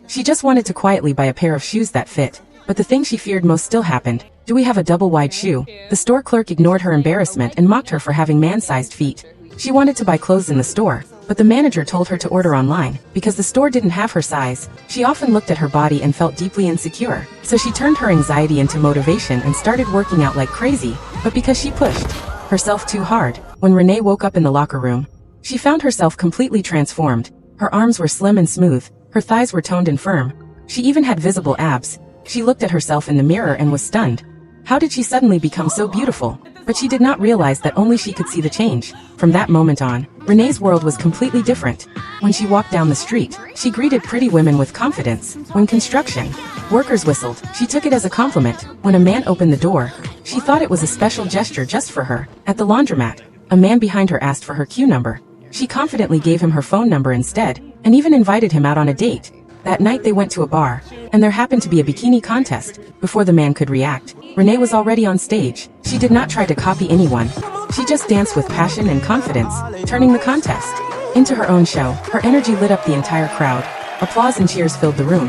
She just wanted to quietly buy a pair of shoes that fit. But the thing she feared most still happened. Do we have a double-wide shoe? The store clerk ignored her embarrassment and mocked her for having man-sized feet. She wanted to buy clothes in the store, but the manager told her to order online, because the store didn't have her size. She often looked at her body and felt deeply insecure, so she turned her anxiety into motivation and started working out like crazy, but because she pushed herself too hard. When Renee woke up in the locker room, she found herself completely transformed. Her arms were slim and smooth, her thighs were toned and firm. She even had visible abs. She looked at herself in the mirror and was stunned. How did she suddenly become so beautiful? But she did not realize that only she could see the change. From that moment on, Renee's world was completely different. When she walked down the street, she greeted pretty women with confidence. When construction workers whistled, she took it as a compliment. When a man opened the door, she thought it was a special gesture just for her. At the laundromat, a man behind her asked for her queue number. She confidently gave him her phone number instead, and even invited him out on a date. That night they went to a bar, and there happened to be a bikini contest. Before the man could react, Renee was already on stage. She did not try to copy anyone. She just danced with passion and confidence, turning the contest into her own show. Her energy lit up the entire crowd. Applause and cheers filled the room.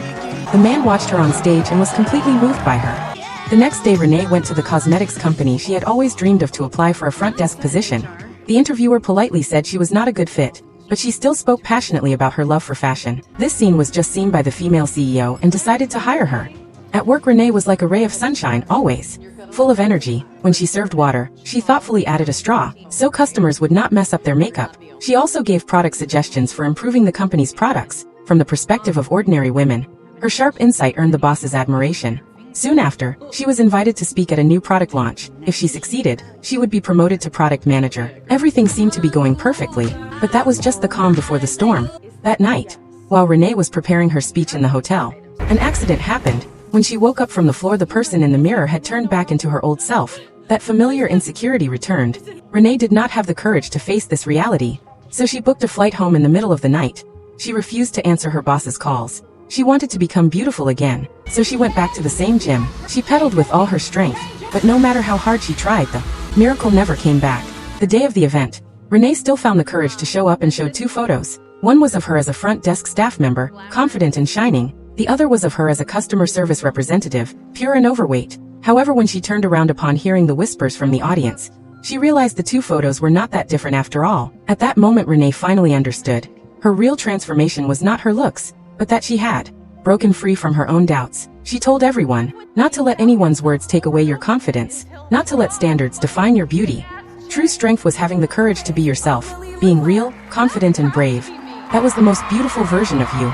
The man watched her on stage and was completely moved by her. The next day Renee went to the cosmetics company she had always dreamed of to apply for a front desk position. The interviewer politely said she was not a good fit, but she still spoke passionately about her love for fashion. This scene was just seen by the female CEO and decided to hire her. At work Renee was like a ray of sunshine, always full of energy. When she served water, she thoughtfully added a straw, so customers would not mess up their makeup. She also gave product suggestions for improving the company's products, from the perspective of ordinary women. Her sharp insight earned the boss's admiration. Soon after, she was invited to speak at a new product launch. If she succeeded, she would be promoted to product manager. Everything seemed to be going perfectly, but that was just the calm before the storm. That night, while Renee was preparing her speech in the hotel, an accident happened. When she woke up from the floor, the person in the mirror had turned back into her old self. That familiar insecurity returned. Renee did not have the courage to face this reality, so she booked a flight home in the middle of the night. She refused to answer her boss's calls. She wanted to become beautiful again, so she went back to the same gym. She pedaled with all her strength, but no matter how hard she tried, the miracle never came back. The day of the event, Renee still found the courage to show up and showed two photos. One was of her as a front desk staff member, confident and shining. The other was of her as a customer service representative, pure and overweight. However, when she turned around upon hearing the whispers from the audience, she realized the two photos were not that different after all. At that moment Renee finally understood. Her real transformation was not her looks, but that she had broken free from her own doubts. She told everyone not to let anyone's words take away your confidence, not to let standards define your beauty. True strength was having the courage to be yourself, being real, confident and brave. That was the most beautiful version of you.